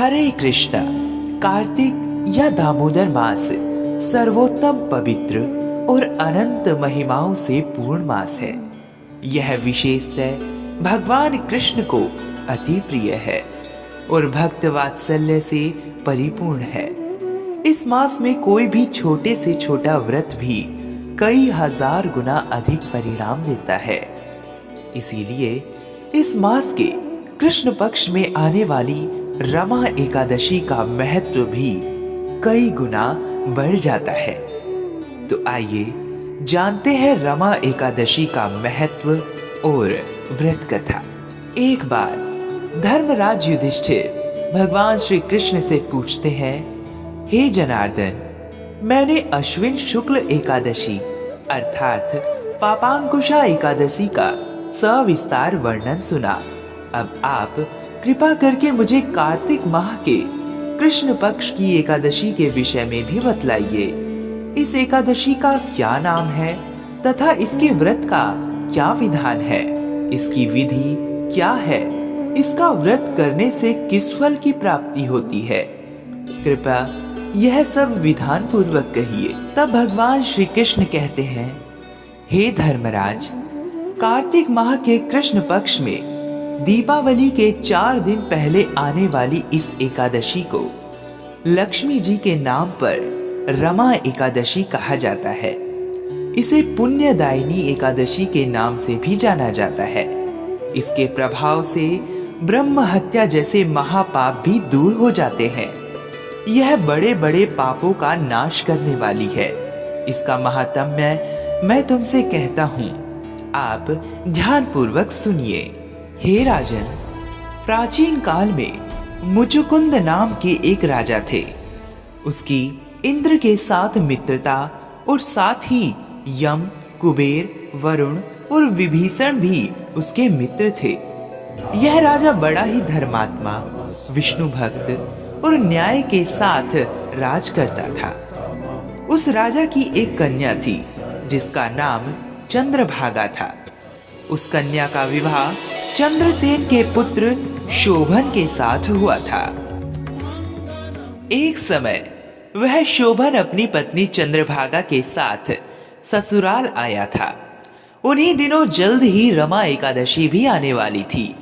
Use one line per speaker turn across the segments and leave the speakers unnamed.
हरे कृष्णा। कार्तिक या दामोदर मास सर्वोत्तम, पवित्र और अनंत महिमाओं से पूर्ण मास है। यह विशेषतः भगवान कृष्ण को अति प्रिय है और भक्त वात्सल्य से परिपूर्ण है। इस मास में कोई भी छोटे से छोटा व्रत भी कई हजार गुना अधिक परिणाम देता है। इसीलिए इस मास के कृष्ण पक्ष में आने वाली रमा एकादशी का महत्व भी कई गुना बढ़ जाता है। तो आइए जानते हैं रमा एकादशी का महत्व और व्रत कथा। एक बार धर्मराज युधिष्ठिर भगवान श्री कृष्ण से पूछते हैं, हे जनार्दन, मैंने अश्विन शुक्ल एकादशी अर्थात पापांकुशा एकादशी का सविस्तार वर्णन सुना। अब आप कृपा करके मुझे कार्तिक माह के कृष्ण पक्ष की एकादशी के विषय में भी बतलाइए। इस एकादशी का क्या नाम है तथा इसके व्रत का क्या विधान है, इसकी विधि क्या है, इसका व्रत करने से किस फल की प्राप्ति होती है, कृपया यह सब विधान पूर्वक कहिए। तब भगवान श्री कृष्ण कहते हैं, हे धर्मराज, कार्तिक माह के कृष्ण पक्ष में दीपावली के 4 दिन पहले आने वाली इस एकादशी को लक्ष्मी जी के नाम पर रमा एकादशी कहा जाता है। इसे पुण्यदायिनी एकादशी के नाम से भी जाना जाता है। इसके प्रभाव से ब्रह्म हत्या जैसे महापाप भी दूर हो जाते हैं। यह बड़े बड़े पापों का नाश करने वाली है। इसका महात्म्य मैं तुमसे कहता हूँ, आप ध्यान पूर्वक सुनिए। हे राजन, प्राचीन काल में मुचुकुंद नाम के एक राजा थे। उसकी इंद्र के साथ मित्रता और साथ ही यम, कुबेर, वरुण और विभीषण भी उसके मित्र थे। यह राजा बड़ा ही धर्मात्मा, विष्णु भक्त और न्याय के साथ राज करता था। उस राजा की एक कन्या थी जिसका नाम चंद्रभागा था। उस कन्या का विवाह चंद्रसेन के पुत्र शोभन के साथ हुआ था। एक समय वह शोभन अपनी पत्नी चंद्रभागा के साथ ससुराल आया था। उन्हीं दिनों जल्द ही रमा एकादशी भी आने वाली थी।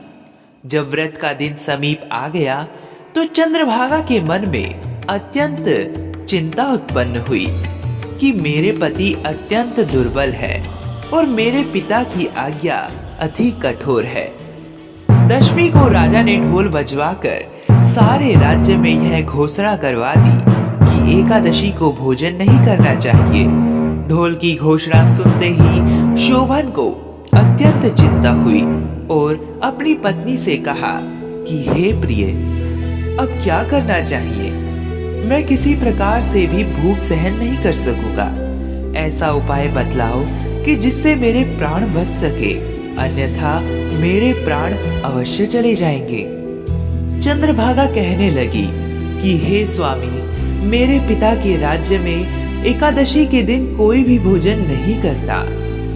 जब व्रत का दिन समीप आ गया तो चंद्रभागा के मन में अत्यंत चिंता उत्पन्न हुई कि मेरे पति अत्यंत दुर्बल है और मेरे पिता की आज्ञा अति कठोर है। दशमी को राजा ने ढोल बजवाकर सारे राज्य में यह घोषणा करवा दी कि एकादशी को भोजन नहीं करना चाहिए। ढोल की घोषणा सुनते ही शोभन को अत्यंत चिंता हुई और अपनी पत्नी से कहा कि हे प्रिय, अब क्या करना चाहिए? मैं किसी प्रकार से भी भूख सहन नहीं कर सकूंगा। ऐसा उपाय बतलाओ कि जिससे मेरे प्राण बच सके, अन्यथा मेरे प्राण अवश्य चले जाएंगे। चंद्रभागा कहने लगी कि हे स्वामी, मेरे पिता के राज्य में एकादशी के दिन कोई भी भोजन नहीं करता।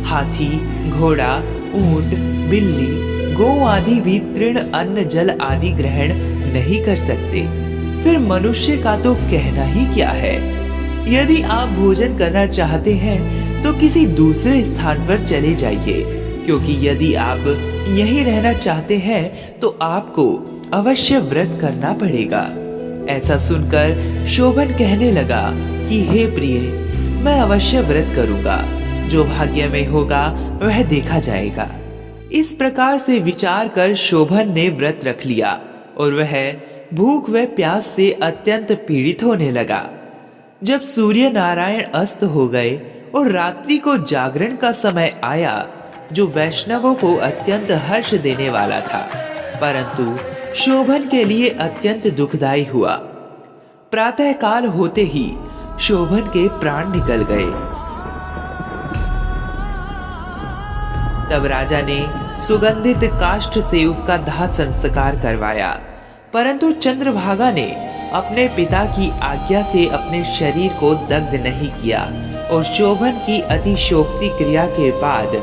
हाथी, घोड़ा, ऊंट, बिल्ली, गौ आदि भी तृण अन्न जल आदि ग्रहण नहीं कर सकते। फिर मनुष्य का तो कहना ही क्या है। यदि आप भोजन करना चाहते हैं तो किसी दूसरे स्थान पर चले जाइए, क्योंकि यदि आप यहीं रहना चाहते हैं तो आपको अवश्य व्रत करना पड़ेगा। ऐसा सुनकर शोभन कहने लगा कि हे प्रिय, मैं अवश्य व्रत करूंगा। जो भाग्य में होगा वह देखा जाएगा। इस प्रकार से विचार कर शोभन ने व्रत रख लिया और वह भूख व प्यास से अत्यंत पीड़ित होने लगा। जब सूर्य नारायण अस्त हो गए और रात्रि को जागरण का समय आया, जो वैष्णवों को अत्यंत हर्ष देने वाला था, परंतु शोभन के लिए अत्यंत दुखदायी हुआ। प्रातः काल होते ही शोभन के प्राण निकल गए। तब राजा ने सुगंधित काष्ठ से उसका दाह संस्कार करवाया, परंतु चंद्रभागा ने अपने पिता की आज्ञा से अपने शरीर को दग्ध नहीं किया और शोभन की अतिशोक्ति क्रिया के बाद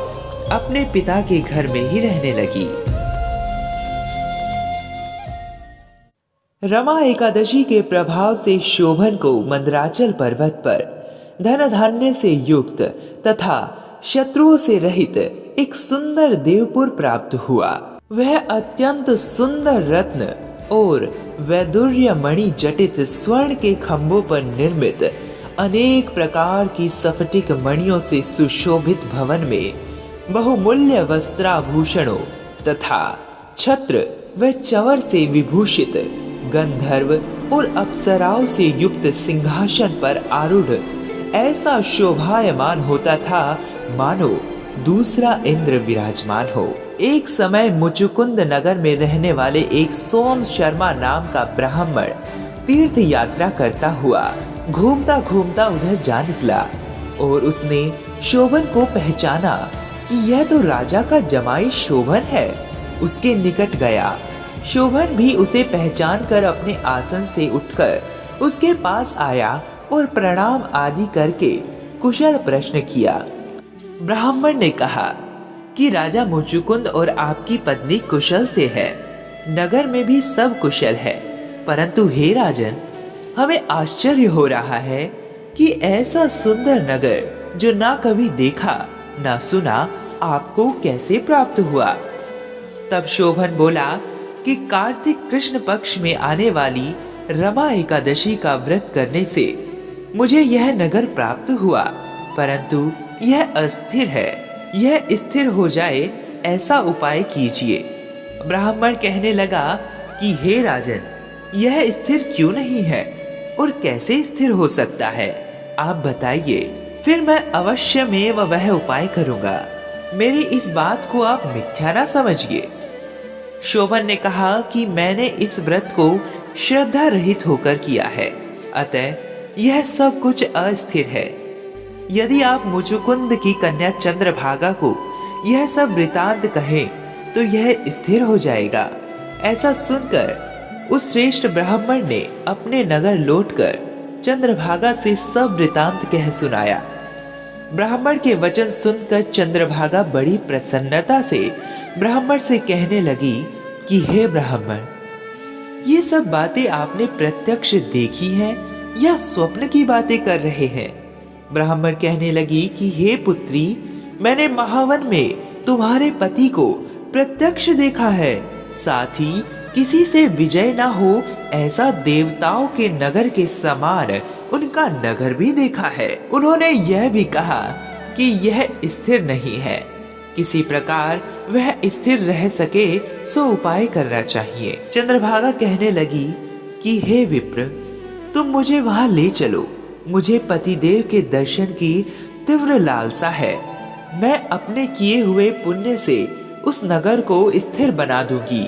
अपने पिता के घर में ही रहने लगी। रमा एकादशी के प्रभाव से शोभन को मंदराचल पर्वत पर धन धान्य से युक्त तथा शत्रुओं से रहित एक सुंदर देवपुर प्राप्त हुआ। वह अत्यंत सुंदर रत्न और वैदुर्य मणि जटित स्वर्ण के खंभों पर निर्मित अनेक प्रकार की स्फटिक मणियों से सुशोभित भवन में बहुमूल्य वस्त्राभूषणों तथा छत्र व चवर से विभूषित गंधर्व और अप्सराओं से युक्त सिंहासन पर आरूढ़ ऐसा शोभायमान होता था मानो दूसरा इंद्र विराजमान हो। एक समय मुचुकुंद नगर में रहने वाले एक सोम शर्मा नाम का ब्राह्मण तीर्थ यात्रा करता हुआ घूमता घूमता उधर जा निकला और उसने शोभन को पहचाना कि यह तो राजा का जमाई शोभन है। उसके निकट गया। शोभन भी उसे पहचान कर अपने आसन से उठकर उसके पास आया और प्रणाम आदि करके कुशल प्रश्न किया। ब्राह्मण ने कहा कि राजा मुचुकुंद और आपकी पत्नी कुशल से है। नगर में भी सब कुशल है, परंतु हे राजन, हमें आश्चर्य हो रहा है कि ऐसा सुंदर नगर जो ना कभी देखा ना सुना आपको कैसे प्राप्त हुआ। तब शोभन बोला कि कार्तिक कृष्ण पक्ष में आने वाली रमा एकादशी का व्रत करने से मुझे यह नगर प्राप्त हुआ, परंतु यह अस्थिर है। यह स्थिर हो जाए ऐसा उपाय कीजिए। ब्राह्मण कहने लगा कि हे राजन, यह स्थिर क्यों नहीं है और कैसे स्थिर हो सकता है, आप बताइए, फिर मैं अवश्य में वह उपाय करूंगा। मेरी इस बात को आप मिथ्या ना समझिए। शोभन ने कहा कि मैंने इस व्रत को श्रद्धा रहित होकर किया है, अतः यह सब कुछ अस्थिर है। यदि आप मुचुकुंद की कन्या चंद्रभागा को यह सब वृतांत कहें तो यह स्थिर हो जाएगा। ऐसा सुनकर उस श्रेष्ठ ब्राह्मण ने अपने नगर लौटकर चंद्रभागा से सब वृतांत कह सुनाया। ब्राह्मण के वचन सुनकर चंद्रभागा बड़ी प्रसन्नता से ब्राह्मण से कहने लगी कि हे ब्राह्मण, ये सब बातें आपने प्रत्यक्ष देखी हैं या स्वप्न की बातें कर रहे हैं। ब्राह्मण कहने लगी कि हे पुत्री, मैंने महावन में तुम्हारे पति को प्रत्यक्ष देखा है, साथ ही किसी से विजय ना हो ऐसा देवताओं के नगर के समान उनका नगर भी देखा है। उन्होंने यह भी कहा कि यह स्थिर नहीं है, किसी प्रकार वह स्थिर रह सके सो उपाय करना चाहिए। चंद्रभागा कहने लगी कि हे विप्र, तुम मुझे वहां ले चलो। मुझे पतिदेव के दर्शन की तीव्र लालसा है। मैं अपने किए हुए पुण्य से उस नगर को स्थिर बना दूंगी।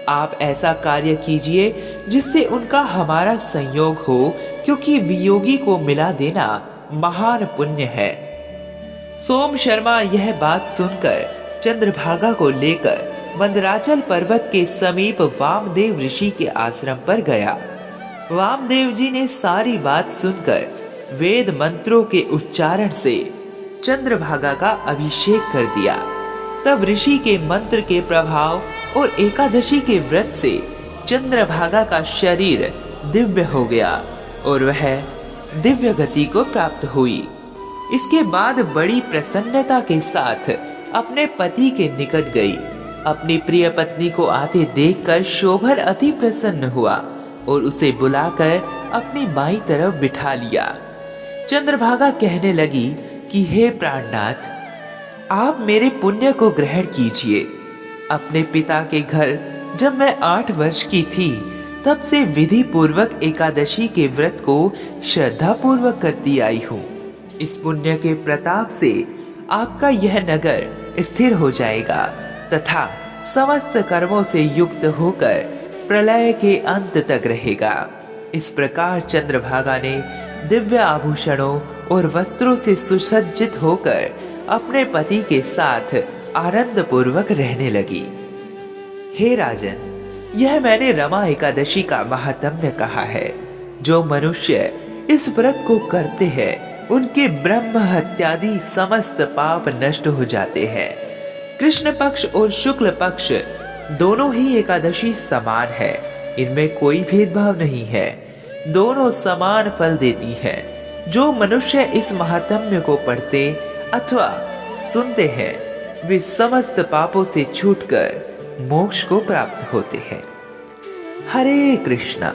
आप ऐसा कार्य कीजिए जिससे उनका हमारा संयोग हो, क्योंकि वियोगी को मिला देना महान पुण्य है। सोम शर्मा यह बात सुनकर चंद्रभागा को लेकर मंदराचल पर्वत के समीप वामदेव ऋषि के आश्रम पर गया। वामदेव जी ने सारी बात सुनकर वेद मंत्रों के उच्चारण से चंद्रभागा का अभिषेक कर दिया। तब ऋषि के मंत्र के प्रभाव और एकादशी के व्रत से चंद्रभागा का शरीर दिव्य हो गया और वह दिव्य गति को प्राप्त हुई। इसके बाद बड़ी प्रसन्नता के साथ अपने पति के निकट गई। अपनी प्रिय पत्नी को आते देखकर शोभन अति प्रसन्न हुआ और उसे बुलाकर अपनी बाईं तरफ बिठा लिया। चंद्रभागा कहने लगी कि हे प्राणनाथ, आप मेरे पुण्य को ग्रहण कीजिए। अपने पिता के घर जब मैं 8 वर्ष की थी तब से विधि पूर्वक एकादशी के व्रत को श्रद्धा पूर्वक करती आई हूँ। इस पुण्य के प्रताप से आपका यह नगर स्थिर हो जाएगा तथा समस्त कर्मों से युक्त होकर प्रलय के अंत तक रहेगा। इस प्रकार चंद्रभागा ने दिव्य आभूषणों और वस्त्रों से सुसज्जित होकर अपने पति के साथ आनंद पूर्वक रहने लगी। हे राजन, यह मैंने रमा एकादशी का महात्म्य कहा है। जो मनुष्य इस व्रत को करते हैं उनके ब्रह्म हत्यादि समस्त पाप नष्ट हो जाते हैं। कृष्ण पक्ष और शुक्ल पक्ष दोनों ही एकादशी समान है। इनमें कोई भेदभाव नहीं है, दोनों समान फल देती है। जो मनुष्य इस महात्म्य को पढ़ते अथवा सुनते हैं वे समस्त पापों से छूटकर मोक्ष को प्राप्त होते हैं। हरे कृष्णा।